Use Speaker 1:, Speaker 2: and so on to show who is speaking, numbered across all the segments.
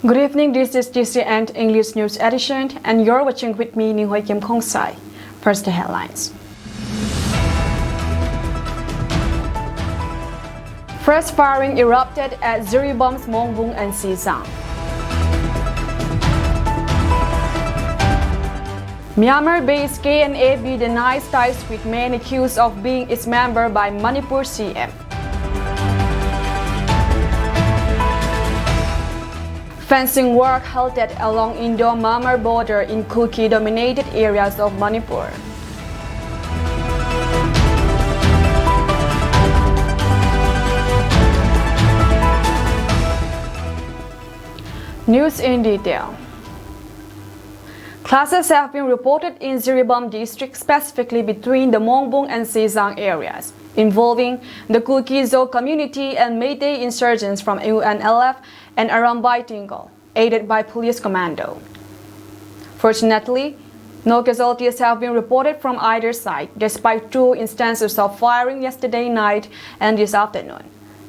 Speaker 1: Good evening, this is GCN English News Edition, and you're watching with me, Ning Hoi Kim Khong Sai. First, the headlines. Fresh firing erupted at Ziribam's Mongbung and Xizang. Myanmar-based KNAB denies ties with men accused of being its member by Manipur CM. Fencing work halted along Indo-Myanmar border in Kuki-dominated areas of Manipur. News in detail. Clashes have been reported in Ziribam district, specifically between the Mongbung and Xizang areas, involving the Kuki-Zo community and Meitei insurgents from UNLF and Arambai Tingle, aided by police commando. Fortunately, no casualties have been reported from either side, despite two instances of firing yesterday night and this afternoon.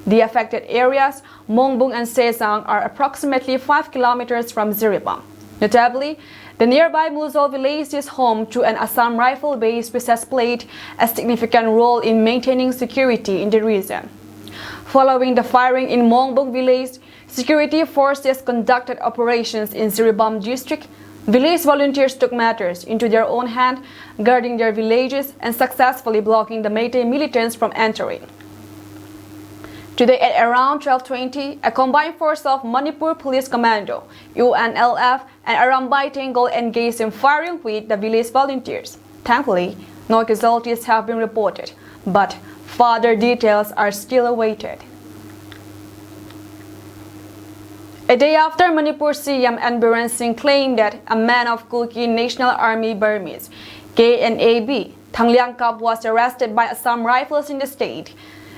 Speaker 1: The affected areas, Mongbung and Xizang, are approximately 5 kilometers from Ziribam. Notably, the nearby Muzo village is home to an Assam rifle base which has played a significant role in maintaining security in the region. Following the firing in Mongbung village, security forces conducted operations in Ziribam district. Village volunteers took matters into their own hand, guarding their villages and successfully blocking the Meitei militants from entering. Today at around 12:20, a combined force of Manipur Police Commando, UNLF, and Arambai Tingle engaged in firing with the village volunteers. Thankfully, no casualties have been reported, but further details are still awaited. A day after Manipur CM and Biren Singh claimed that a man of Kuki National Army Burmese, KNAB, Thang Liang Kap, was arrested by Assam rifles in the state,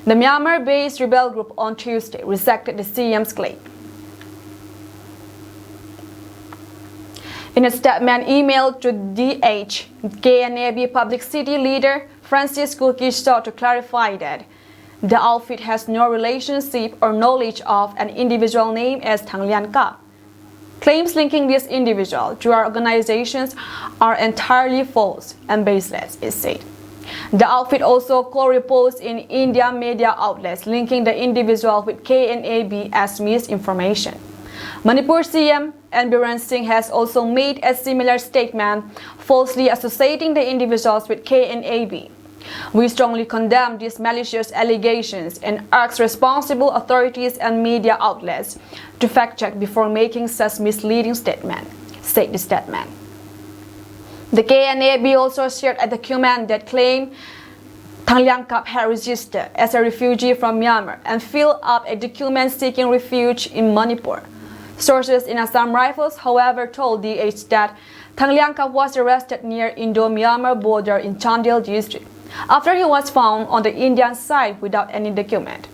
Speaker 1: the Myanmar-based rebel group on Tuesday rejected the CM's claim. In a statement emailed to DH, KNAB Public City leader Francis Kuki sought to clarify that the outfit has no relationship or knowledge of an individual named as Thang Liang Kap. Claims linking this individual to our organizations are entirely false and baseless, it said. The outfit also co-reposed in India media outlets linking the individual with KNAB as misinformation. Manipur CM and Biren Singh has also made a similar statement, falsely associating the individuals with KNAB. We strongly condemn these malicious allegations and urge responsible authorities and media outlets to fact-check before making such misleading statement, said the statement. The KNAB also shared a document that claimed Thang Liang Kap had registered as a refugee from Myanmar and filled up a document seeking refuge in Manipur. Sources in Assam Rifles, however, told DH that Thang Liang Kap was arrested near Indo-Myanmar border in Chandel district after he was found on the Indian side without any document.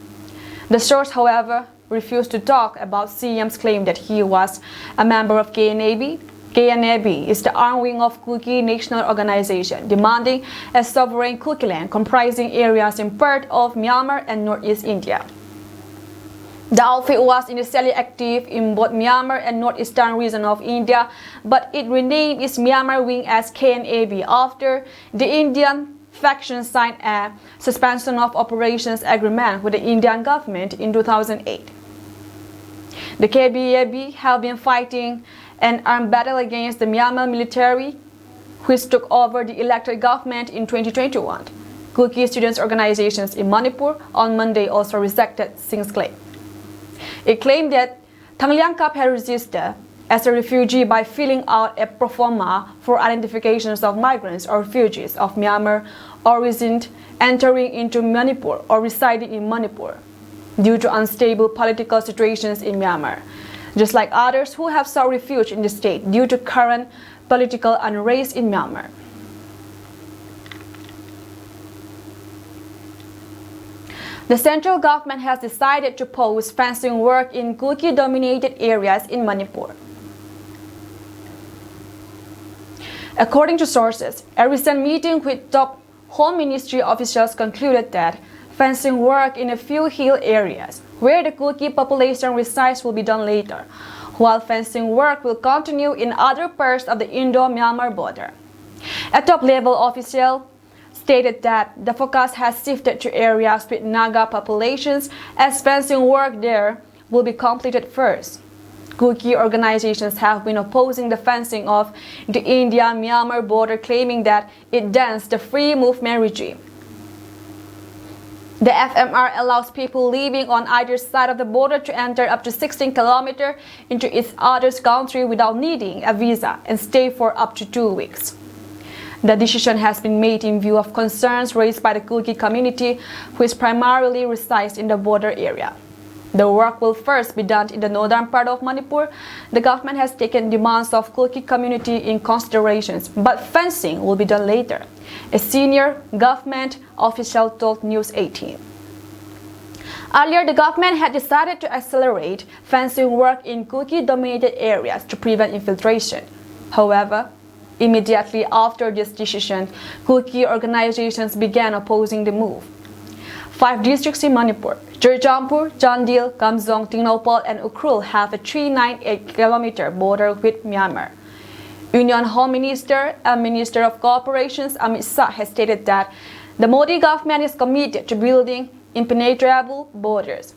Speaker 1: The source, however, refused to talk about CM's claim that he was a member of KNAB. KNAB is the arm wing of Kuki National Organization, demanding a sovereign Kuki land comprising areas in part of Myanmar and northeast India. The outfit was initially active in both Myanmar and northeastern region of India, but it renamed its Myanmar wing as KNAB after the Indian faction signed a suspension of operations agreement with the Indian government in 2008. The KNAB have been fighting an armed battle against the Myanmar military, which took over the elected government in 2021. Kuki students' organizations in Manipur on Monday also rejected Singh's claim. It claimed that Thang Liang Kap had registered as a refugee by filling out a pro forma for identifications of migrants or refugees of Myanmar origin entering into Manipur or residing in Manipur due to unstable political situations in Myanmar, just like others who have sought refuge in the state due to current political unrest in Myanmar. The central government has decided to pause fencing work in Kuki-dominated areas in Manipur. According to sources, a recent meeting with top Home Ministry officials concluded that fencing work in a few hill areas where the Kuki population resides will be done later, while fencing work will continue in other parts of the Indo-Myanmar border. A top-level official stated that the focus has shifted to areas with Naga populations as fencing work there will be completed first. Kuki organizations have been opposing the fencing of the India-Myanmar border, claiming that it dents the free movement regime. The FMR allows people living on either side of the border to enter up to 16 kilometers into each other's country without needing a visa and stay for up to 2 weeks. The decision has been made in view of concerns raised by the Kuki community, which primarily resides in the border area. The work will first be done in the northern part of Manipur. The government has taken demands of Kuki community in consideration, but fencing will be done later, a senior government official told News 18. Earlier, the government had decided to accelerate fencing work in Kuki-dominated areas to prevent infiltration. However, immediately after this decision, Kuki organizations began opposing the move. 5 districts in Manipur, Churachandpur, Chandil, Kamsong, Tingnopal, and Ukhrul have a 398-kilometer border with Myanmar. Union Home Minister and Minister of Corporations Amit Shah has stated that the Modi government is committed to building impenetrable borders.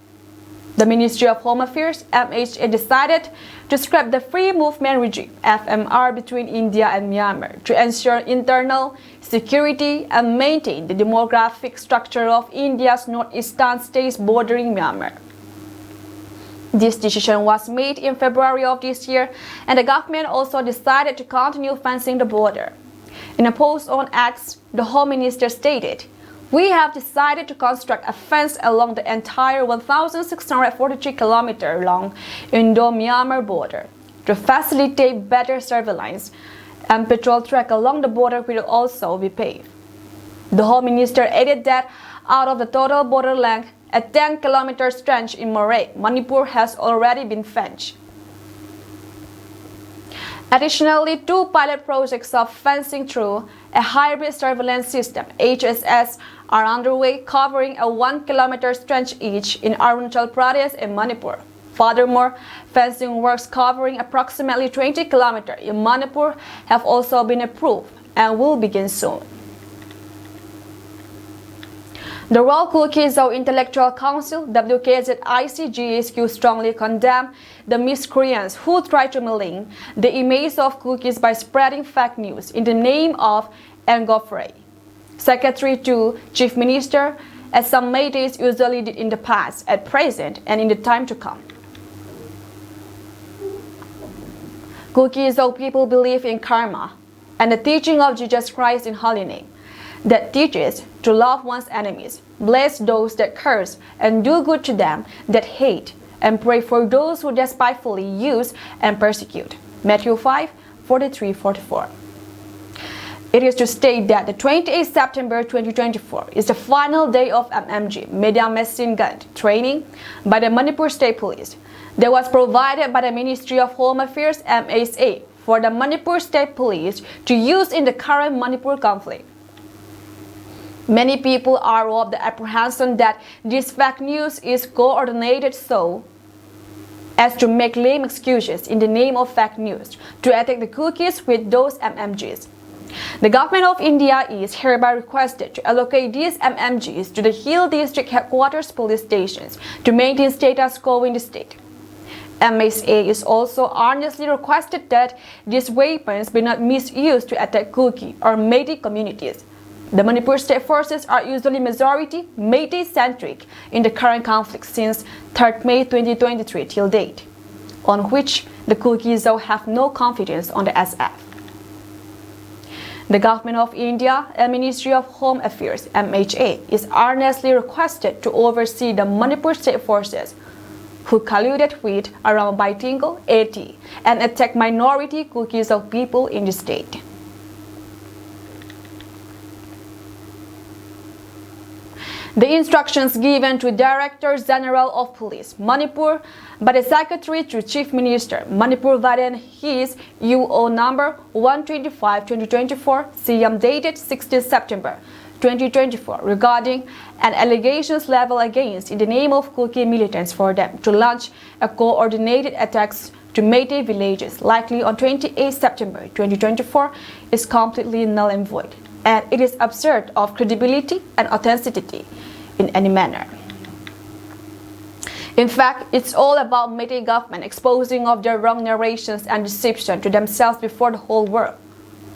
Speaker 1: The Ministry of Home Affairs (MHA) decided to scrap the free movement regime (FMR) between India and Myanmar to ensure internal security and maintain the demographic structure of India's northeastern states bordering Myanmar. This decision was made in February of this year, and the government also decided to continue fencing the border. In a post on X, the Home Minister stated, "We have decided to construct a fence along the entire 1,643-kilometer long Indo-Myanmar border to facilitate better surveillance, and patrol track along the border will also be paved." The Home Minister added that out of the total border length, a 10-kilometer stretch in Moray, Manipur has already been fenced. Additionally, 2 pilot projects of fencing through a hybrid surveillance system (HSS) are underway, covering a 1-kilometer stretch each in Arunachal Pradesh and Manipur. Furthermore, fencing works covering approximately 20 kilometers in Manipur have also been approved and will begin soon. The World Kuki Zo Intellectual Council (WKZICGSQ) strongly condemned the miscreants who tried to malign the image of Kukis by spreading fake news in the name of Ngofrei, Secretary to Chief Minister, as some Meiteis usually did in the past, at present, and in the time to come. Kuki Zo people believe in karma and the teaching of Jesus Christ in Holy Name, that teaches to love one's enemies, bless those that curse, and do good to them that hate, and pray for those who despitefully use and persecute. Matthew 5:43-44. It is to state that the 28th September 2024 is the final day of MMG, Medium Machine Gun training by the Manipur State Police that was provided by the Ministry of Home Affairs (MHA) for the Manipur State Police to use in the current Manipur conflict. Many people are of the apprehension that this fake news is coordinated so as to make lame excuses in the name of fake news to attack the Kukis with those MMGs. The government of India is hereby requested to allocate these MMGs to the Hill District Headquarters police stations to maintain status quo in the state. MHA is also earnestly requested that these weapons be not misused to attack Kuki or Meitei communities. The Manipur state forces are usually majority Meitei-centric in the current conflict since 3rd May 2023 till date, on which the Kuki Zo have no confidence on the SF. The Government of India and Ministry of Home Affairs (MHA) is earnestly requested to oversee the Manipur state forces who colluded with around Baitingo, AT, and attacked minority Kuki Zo people in the state. The instructions given to Director General of Police, Manipur, by the Secretary to Chief Minister, Manipur via his UO number 125/2024, CM dated 16 September 2024, regarding an allegations leveled against in the name of Kuki militants for them to launch a coordinated attacks to Meitei villages, likely on 28 September 2024, is completely null and void, and it is absurd of credibility and authenticity in any manner. In fact, it's all about Meitei government exposing of their wrong narrations and deception to themselves before the whole world.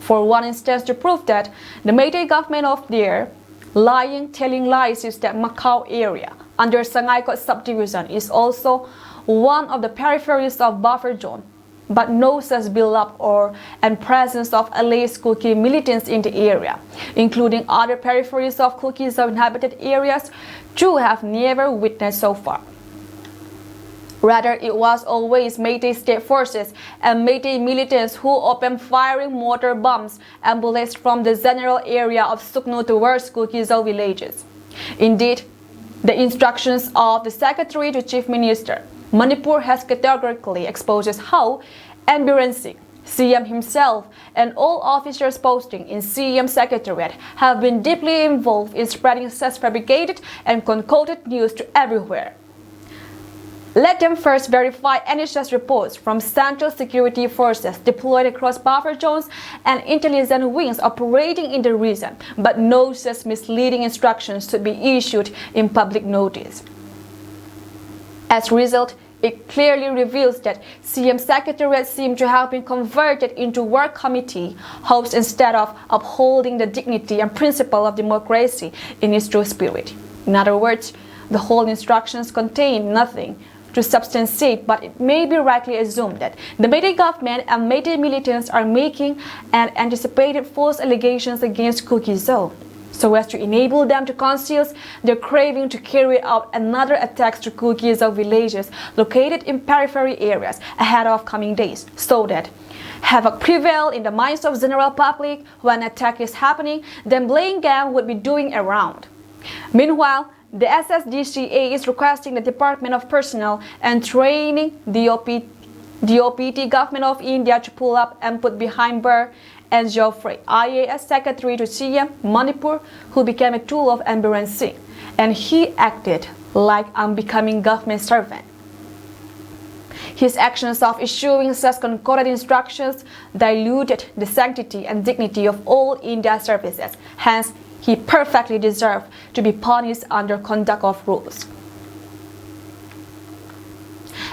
Speaker 1: For one instance, to prove that the Meitei government of their telling lies is that Macau area under Sangaikhot subdivision is also one of the peripheries of buffer zone, but no such build-up and presence of alleged Kuki militants in the area, including other peripheries of Kuki's inhabited areas, Chu have never witnessed so far. Rather, it was always Meitei state forces and Meitei militants who opened firing mortar bombs and bullets from the general area of Suknu towards Kuki-Zo villages. Indeed, the instructions of the Secretary to Chief Minister, Manipur has categorically exposed how N. Biren Singh, CM himself, and all officers posting in CM Secretariat have been deeply involved in spreading such fabricated and concocted news to everywhere. Let them first verify any such reports from Central Security Forces deployed across buffer zones and intelligence wings operating in the region, but no such misleading instructions should be issued in public notice. As a result, it clearly reveals that CM Secretariat seemed to have been converted into work committee hopes instead of upholding the dignity and principle of democracy in its true spirit. In other words, the whole instructions contain nothing to substantiate, but it may be rightly assumed that the Meitei government and Meitei militants are making an anticipated false allegations against Kuki-Zo, so as to enable them to conceal their craving to carry out another attacks to Kuki-Zo villages located in periphery areas ahead of coming days, so that havoc prevail in the minds of general public when attack is happening, then blame gang would be doing around. Meanwhile, the SSDCA is requesting the Department of Personnel and Training, DOPT Government of India to pull up and put behind bar and Geoffrey, IAS Secretary to CM Manipur, who became a tool of N. Biren Singh, and he acted like unbecoming government servant. His actions of issuing such concordant instructions diluted the sanctity and dignity of all India services. Hence, he perfectly deserved to be punished under conduct of rules.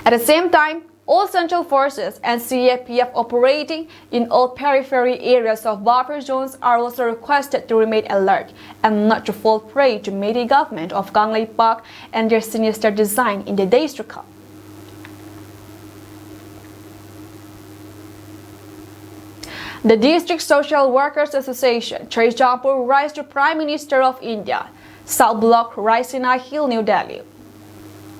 Speaker 1: At the same time, all central forces and CAPF operating in all periphery areas of buffer zones are also requested to remain alert and not to fall prey to Meitei government of Ganglei Park and their sinister design in the days to come. The District Social Workers Association, Chaijampur, writes to Prime Minister of India, South Block, Raisina Hill, New Delhi.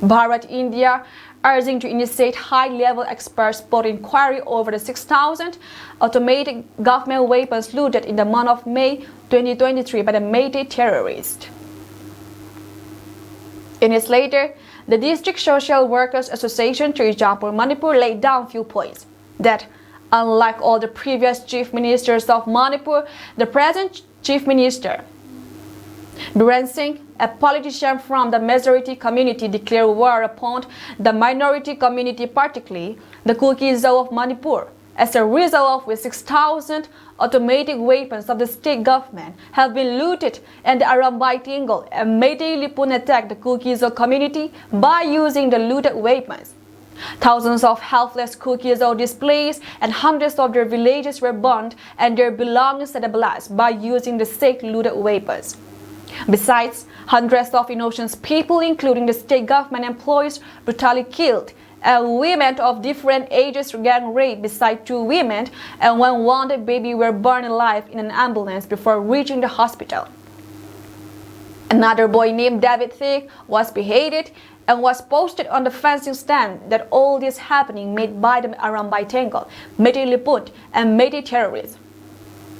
Speaker 1: Bharat India urging to initiate high-level expert spot inquiry over the 6,000 automatic government weapons looted in the month of May 2023 by the Meitei terrorists. In its letter, the District Social Workers Association, Chaijampur, Manipur, laid down few points that, unlike all the previous chief ministers of Manipur, the present chief minister, Biren Singh, a politician from the majority community, declared war upon the minority community, particularly the Kuki-Zo of Manipur, as a result of which 6,000 automatic weapons of the state government have been looted, and the Arambai Tingle and Meitei Lipun attacked the Kuki-Zo community by using the looted weapons. Thousands of helpless Kuki-Zo displaced and hundreds of their villages were burned and their belongings sandalized by using the state looted weapons. Besides, hundreds of innocent people, including the state government employees, brutally killed, and women of different ages gang raped, beside 2 women and 1 wounded baby were burned alive in an ambulance before reaching the hospital. Another boy named David Thik was beheaded and was posted on the fencing stand that all this happening made by the Arambai Tangle, Meitei Liput, and Meitei terrorists.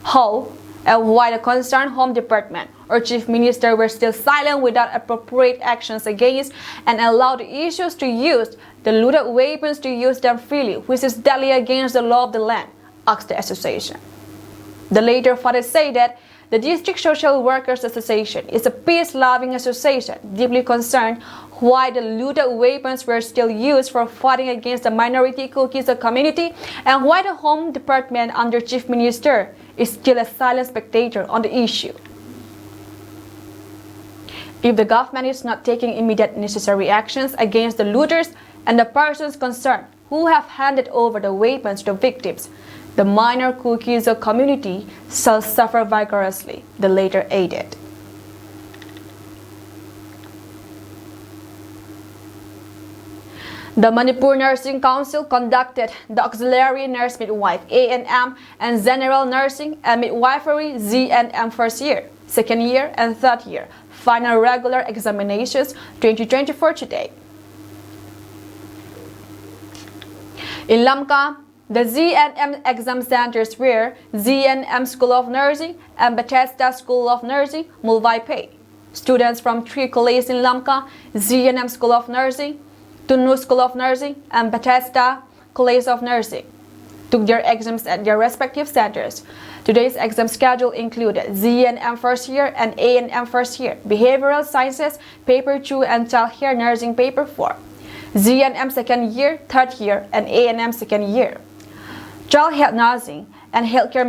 Speaker 1: How and why the concerned Home Department or Chief Minister were still silent without appropriate actions against and allowed the issues to use the looted weapons to use them freely, which is deadly against the law of the land, asked the association. The latter further said that the District Social Workers Association is a peace-loving association deeply concerned why the looted weapons were still used for fighting against the minority Kulkizo community and why the Home Department under Chief Minister is still a silent spectator on the issue. If the government is not taking immediate necessary actions against the looters and the persons concerned who have handed over the weapons to the victims, the minor Kulkizo community shall suffer vigorously, the latter added. The Manipur Nursing Council conducted the Auxiliary Nurse Midwife ANM and General Nursing and Midwifery ZNM first year, second year, and third year final regular examinations 2024 today. In Lamka, the ZNM exam centers were ZNM School of Nursing and Bethesda School of Nursing, Mulvai. Students from 3 colleges in Lamka, ZNM School of Nursing, Tunu School of Nursing, and Bethesda College of Nursing took their exams at their respective centers. Today's exam schedule included ZNM first year and ANM first year, Behavioral Sciences Paper 2 and Child Care Nursing Paper 4, ZNM second year, third year, and ANM second year, Child Health Nursing and Healthcare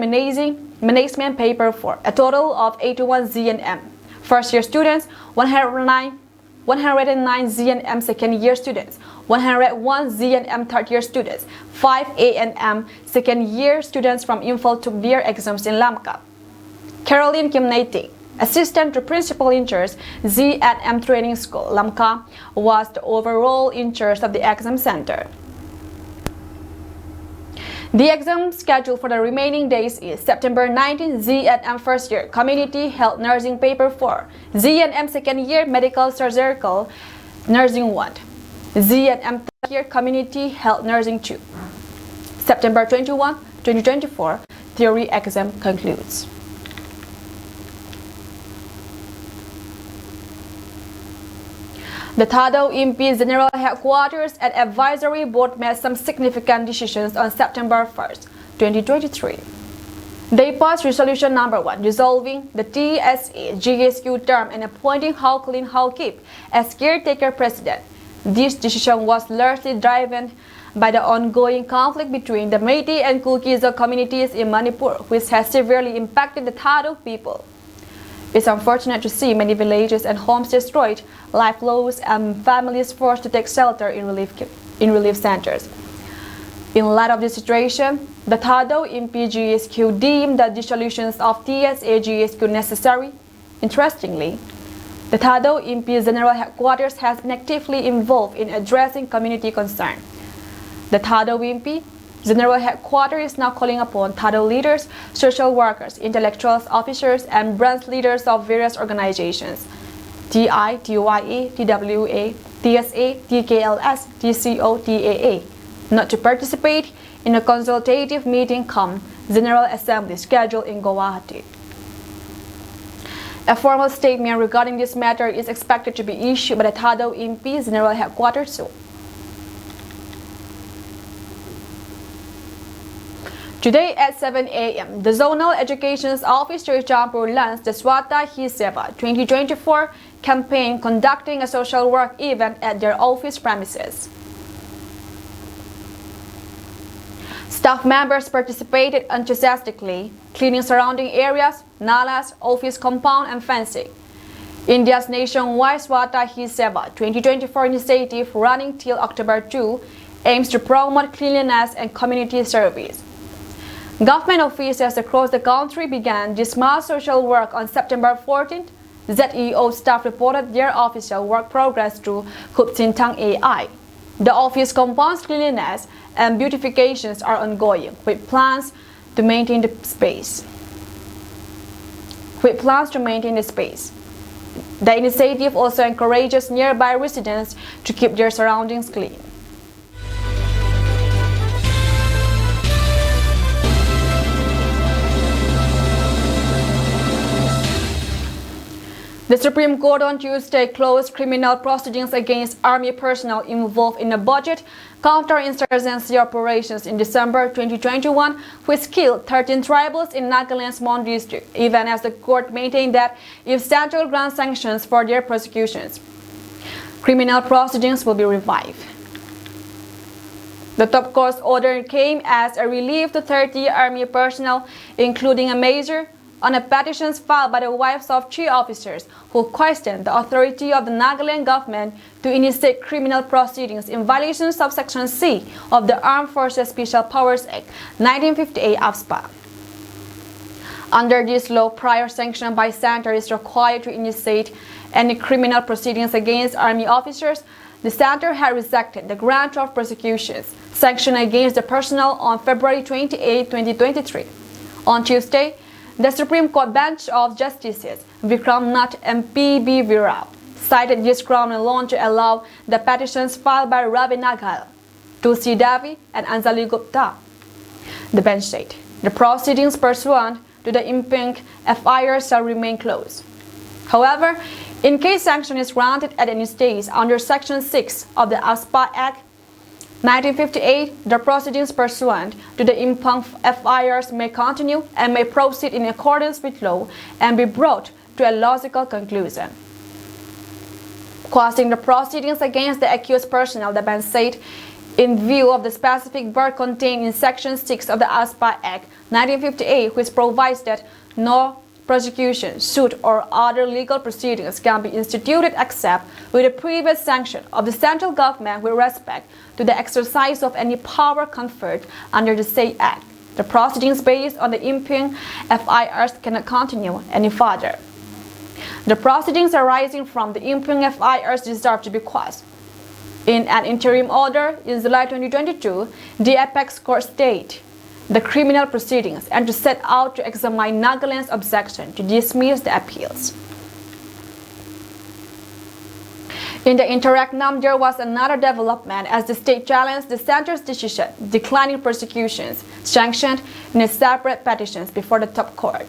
Speaker 1: Management Paper 4, a total of 81 ZNM first year students, 109 ZNM second year students, 101 ZNM third year students, 5 ANM second year students from Imphal took their exams in Lamka. Caroline Kimnaiti, assistant to principal in charge, ZNM Training School, Lamka, was the overall in charge of the exam center. The exam schedule for the remaining days is September 19, ZNM first year Community Health Nursing Paper 4, ZNM second year Medical Surgical Nursing 1, ZNM third year Community Health Nursing 2. September 21, 2024, theory exam concludes. The Tado Impi General Headquarters and Advisory Board made some significant decisions on September 1st, 2023. They passed Resolution Number 1, dissolving the TSA GSQ term and appointing How Clean How Keep as caretaker president. This decision was largely driven by the ongoing conflict between the Meitei and Kulkizo communities in Manipur, which has severely impacted the Tado people. It's unfortunate to see many villages and homes destroyed, life lost, and families forced to take shelter in relief centers. In light of this situation, the Tado Impi GSQ deemed the dissolutions of TSA GSQ necessary. Interestingly, the Tado Impi General Headquarters has been actively involved in addressing community concern. The Tado Impi General Headquarters is now calling upon Tado leaders, social workers, intellectuals, officers, and branch leaders of various organizations TI, TYE, TWA, TSA, TKLS, TCO, TAA not to participate in a consultative meeting come General Assembly scheduled in Guwahati. A formal statement regarding this matter is expected to be issued by the Tado Impi General Headquarters soon. Today at 7 a.m., the Zonal Education Officer Jampur launched the Swata Hi Seva 2024 campaign, conducting a social work event at their office premises. Staff members participated enthusiastically, cleaning surrounding areas, nalas, office compound, and fencing. India's nationwide Swata Hi Seva 2024 initiative, running till October 2, aims to promote cleanliness and community service. Government officials across the country began this mass social work on September 14th. ZEO staff reported their official work progress through Kupsintang AI. The office compound's cleanliness and beautifications are ongoing, with plans to maintain the space. The initiative also encourages nearby residents to keep their surroundings clean. The Supreme Court on Tuesday closed criminal proceedings against army personnel involved in the budget counterinsurgency operations in December 2021, which killed 13 tribals in Nagaland's Mon district, even as the court maintained that if central grants sanctions for their prosecutions, criminal proceedings will be revived. The top court's order came as a relief to 30 army personnel, including a major, on a petitions filed by the wives of 3 officers who questioned the authority of the Nagaland government to initiate criminal proceedings in violations of Section C of the Armed Forces Special Powers Act 1958 AFSPA. Under this law, prior sanction by Center is required to initiate any criminal proceedings against army officers. The Center had rejected the grant of prosecutions sanction against the personnel on February 28, 2023. On Tuesday, the Supreme Court bench of Justices Vikram Nath and P.B. Virao cited this ground alone to allow the petitions filed by Ravi Nagal, Tulsi Devi, and Anjali Gupta. The bench said the proceedings pursuant to the impeachment FIR shall remain closed. However, in case sanction is granted at any stage under Section 6 of the AFSPA Act 1958, the proceedings pursuant to the impugned FIRs may continue and may proceed in accordance with law and be brought to a logical conclusion. Quashing the proceedings against the accused personnel, the bench said, in view of the specific bar contained in Section 6 of the AFSPA Act 1958, which provides that no prosecution, suit, or other legal proceedings can be instituted except with a previous sanction of the central government with respect to the exercise of any power conferred under the said Act. The proceedings based on the impugned FIRs cannot continue any further. The proceedings arising from the impugned FIRs deserve to be quashed. In an interim order in July 2022, the Apex Court stated the criminal proceedings and to set out to examine Nagaland's objection to dismiss the appeals. In the interim, there was another development as the state challenged the center's decision declining prosecutions sanctioned in a separate petition before the top court.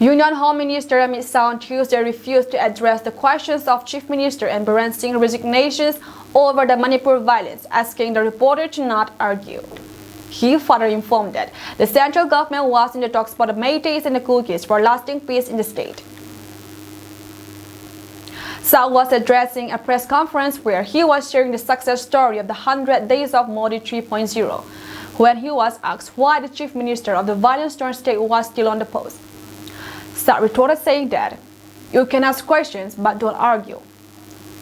Speaker 1: Union Home Minister Amit Shah on Tuesday refused to address the questions of Chief Minister and Biren Singh's resignations over the Manipur violence, asking the reporter to not argue. He further informed that the central government was in the talks for the Métis and the Kukis for lasting peace in the state. Shah was addressing a press conference where he was sharing the success story of the 100 Days of Modi 3.0 when he was asked why the Chief Minister of the violence-torn state was still on the post. Shah retorted saying that you can ask questions but don't argue.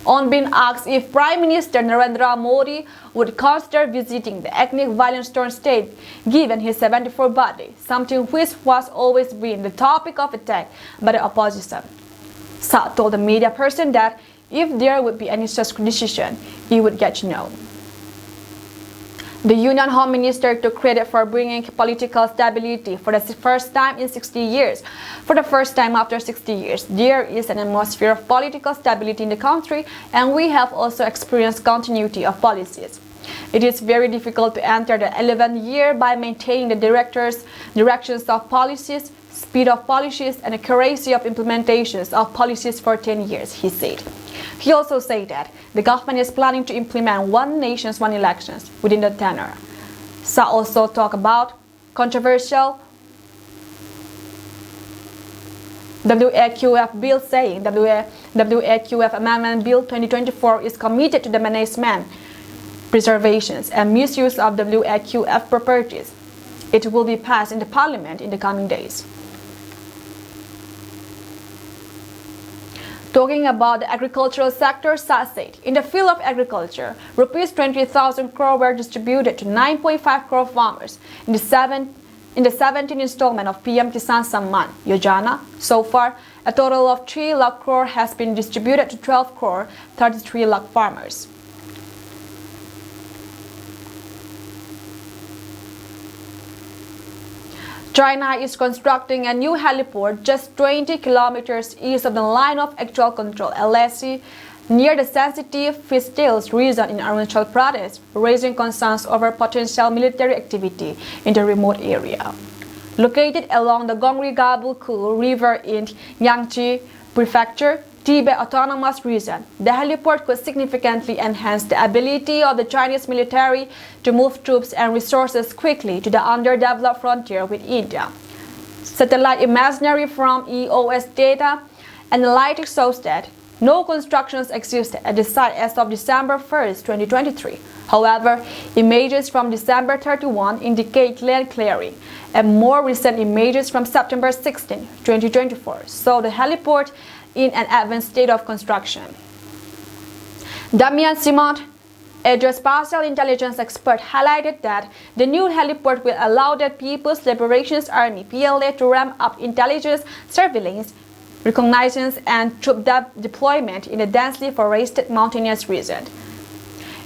Speaker 1: On being asked if Prime Minister Narendra Modi would consider visiting the ethnic violence-torn state given his 74th birthday, something which was always been the topic of attack by the opposition, Shah told the media person that if there would be any such decision, he would get to know. The Union Home Minister took credit for bringing political stability for the first time in 60 years. For the first time after 60 years, there is an atmosphere of political stability in the country, and we have also experienced continuity of policies. It is very difficult to enter the 11th year by maintaining the directions of policies, speed of policies, and accuracy of implementations of policies for 10 years, he said. He also said that the government is planning to implement one nation, one elections within the tenure. Shah also talked about controversial WAQF bill, saying WAQF Amendment Bill 2024 is committed to the management, preservation, and misuse of WAQF properties. It will be passed in the parliament in the coming days. Talking about the agricultural sector, Shah said, in the field of agriculture, rupees 20,000 crore were distributed to 9.5 crore farmers in the 17th installment of PM Kisan Samman Yojana. So far, a total of 3 lakh crore has been distributed to 12 crore 33 lakh farmers. China is constructing a new heliport just 20 kilometers east of the line of actual control, LAC near the sensitive Fistales region in Arunachal Pradesh, raising concerns over potential military activity in the remote area. Located along the Gongri-Gabul-Kul River in Yangtze Prefecture, Tibet Autonomous Region, the heliport could significantly enhance the ability of the Chinese military to move troops and resources quickly to the underdeveloped frontier with India. Satellite imagery from EOS data analytics shows that no constructions existed at the site as of December 1, 2023. However, images from December 31 indicate land clearing, and more recent images from September 16, 2024 show the heliport in an advanced state of construction. Damien Simont, a geospatial intelligence expert, highlighted that the new heliport will allow the People's Liberation Army (PLA) to ramp up intelligence, surveillance, reconnaissance, and troop deployment in a densely forested mountainous region.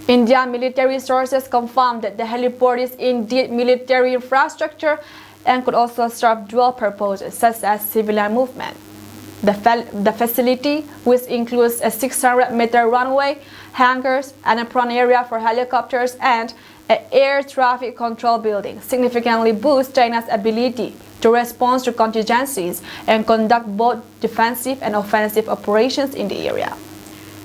Speaker 1: Indian military sources confirmed that the heliport is indeed military infrastructure and could also serve dual purposes such as civilian movement. The facility, which includes a 600-meter runway, hangars, an apron area for helicopters, and an air traffic control building, significantly boosts China's ability to respond to contingencies and conduct both defensive and offensive operations in the area.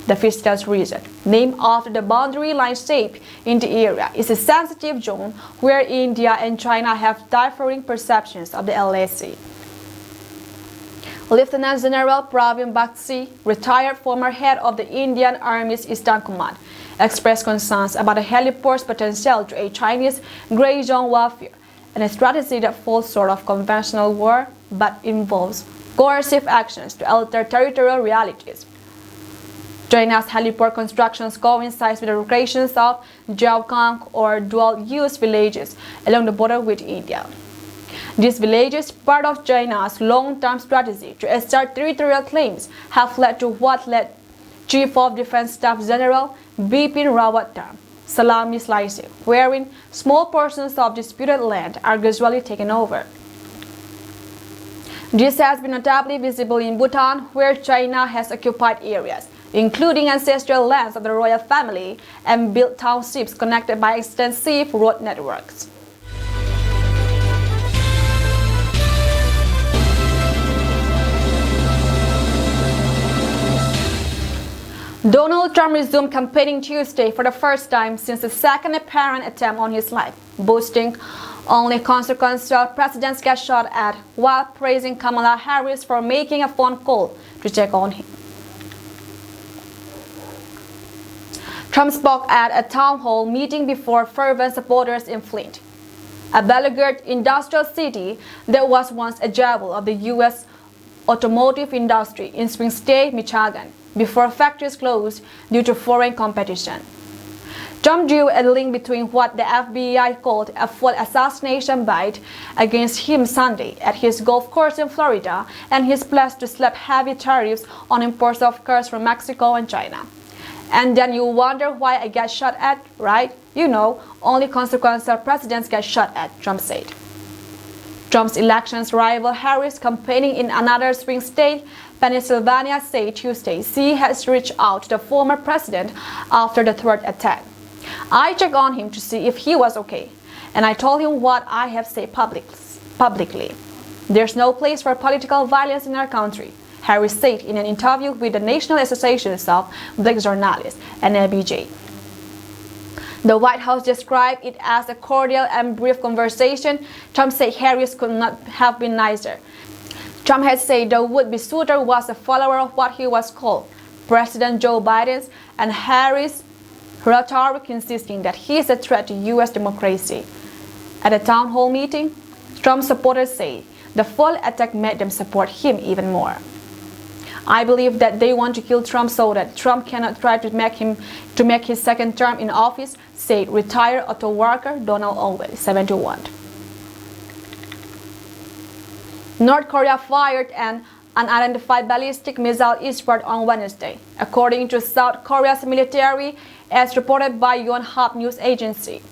Speaker 1: The Fistales region, named after the boundary line shape in the area, is a sensitive zone where India and China have differing perceptions of the LAC. Lieutenant General Pravin Bakshi, retired former head of the Indian Army's Eastern Command, expressed concerns about the heliport's potential to a Chinese gray zone warfare and a strategy that falls short of conventional war but involves coercive actions to alter territorial realities. China's heliport constructions coincides with the locations of Jiaokang or dual-use villages along the border with India. These villages, part of China's long-term strategy to assert territorial claims, have led to what led Chief of Defense Staff General Bipin Rawat term salami slicing, wherein small portions of disputed land are gradually taken over. This has been notably visible in Bhutan, where China has occupied areas, including ancestral lands of the royal family, and built townships connected by extensive road networks. Donald Trump resumed campaigning Tuesday for the first time since the second apparent attempt on his life, boasting only consequential presidents get shot at, while praising Kamala Harris for making a phone call to check on him. Trump spoke at a town hall meeting before fervent supporters in Flint, a beleaguered industrial city that was once a jewel of the U.S. automotive industry in Swing State, Michigan, before factories closed due to foreign competition. Trump drew a link between what the FBI called a full assassination bid against him Sunday at his golf course in Florida and his pledge to slap heavy tariffs on imports of cars from Mexico and China. And then you wonder why I get shot at, right? You know, only consequential presidents get shot at, Trump said. Trump's elections rival Harris, campaigning in another swing state, Pennsylvania, said Tuesday she has reached out to the former president after the third attack. I checked on him to see if he was okay, and I told him what I have said publicly. There's no place for political violence in our country, Harris said in an interview with the National Association of Black Journalists, NABJ. The White House described it as a cordial and brief conversation. Trump said Harris could not have been nicer. Trump had said the would-be shooter was a follower of what he was called President Joe Biden's, and Harris' rhetoric insisting that he is a threat to U.S. democracy. At a town hall meeting, Trump supporters say the fall attack made them support him even more. I believe that they want to kill Trump so that Trump cannot try to make his second term in office, said retired auto worker Donald Owen, 71. North Korea fired an unidentified ballistic missile eastward on Wednesday, according to South Korea's military, as reported by Yonhap news agency.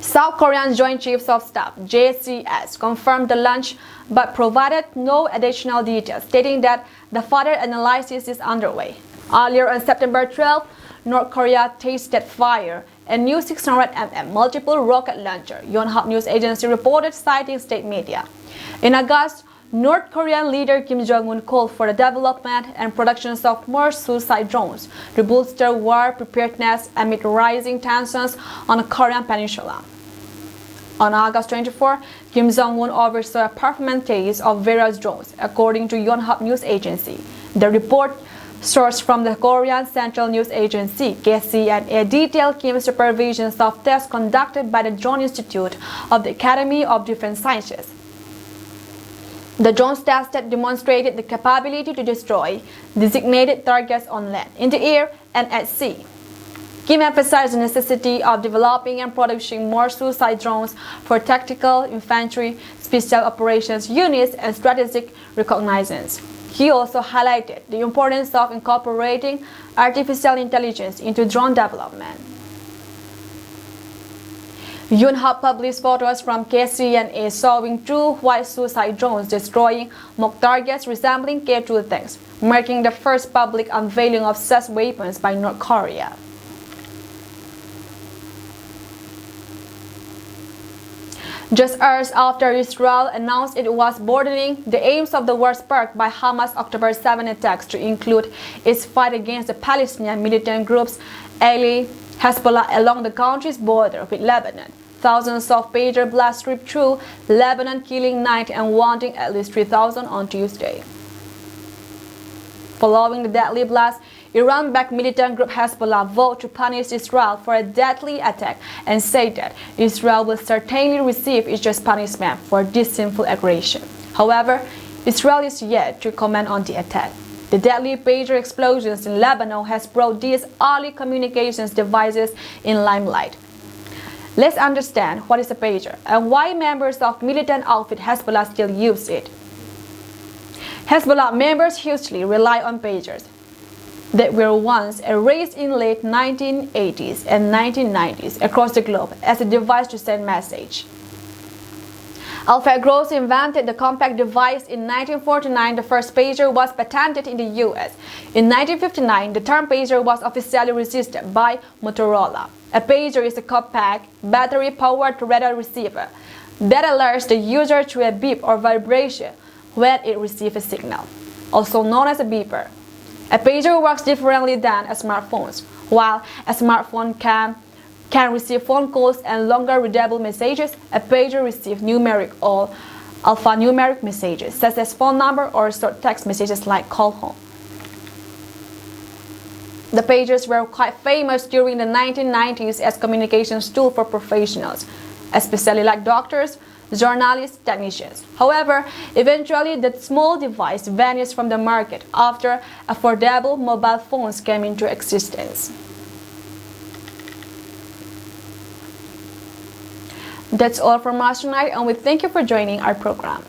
Speaker 1: South Korean Joint Chiefs of Staff (JCS) confirmed the launch but provided no additional details, stating that the further analysis is underway. Earlier on September 12, North Korea tested fire a new 600mm multiple rocket launcher, Yonhap News Agency reported, citing state media. In August, North Korean leader Kim Jong-un called for the development and production of more suicide drones to bolster war preparedness amid rising tensions on the Korean peninsula. On August 24, Kim Jong-un oversaw a performance test of various drones, according to Yonhap News Agency. The report, sourced from the Korean Central News Agency (KCNA), detailed Kim's supervision of tests conducted by the Drone Institute of the Academy of Defense Sciences. The drones tested demonstrated the capability to destroy designated targets on land, in the air, and at sea. Kim emphasized the necessity of developing and producing more suicide drones for tactical, infantry, special operations units, and strategic reconnaissance. He also highlighted the importance of incorporating artificial intelligence into drone development. Yonhap published photos from KCNA showing two white suicide drones destroying mock targets resembling K-2 tanks, marking the first public unveiling of such weapons by North Korea. Just hours after Israel announced it was broadening the aims of the war sparked by Hamas' October 7 attacks to include its fight against the Palestinian militant groups Ali, Hezbollah along the country's border with Lebanon. Thousands of pager blasts ripped through Lebanon, killing 9 and wounding at least 3,000 on Tuesday. Following the deadly blast, Iran-backed militant group Hezbollah vowed to punish Israel for a deadly attack and said that Israel will certainly receive its just punishment for this sinful aggression. However, Israel is yet to comment on the attack. The deadly pager explosions in Lebanon has brought these early communications devices in limelight. Let's understand what is a pager and why members of militant outfit Hezbollah still use it. Hezbollah members hugely rely on pagers that were once erased in late 1980s and 1990s across the globe as a device to send messages. Alfred Gross invented the compact device in 1949. The first pager was patented in the US. In 1959, the term pager was officially registered by Motorola. A pager is a compact, battery-powered radar receiver that alerts the user to a beep or vibration when it receives a signal, also known as a beeper. A pager works differently than smartphones. While a smartphone can receive phone calls and longer readable messages, a pager receives numeric or alphanumeric messages, such as phone number or short text messages like call home. The pagers were quite famous during the 1990s as communications tool for professionals, especially like doctors, journalists, technicians. However, eventually that small device vanished from the market after affordable mobile phones came into existence. That's all from us tonight, and we thank you for joining our program.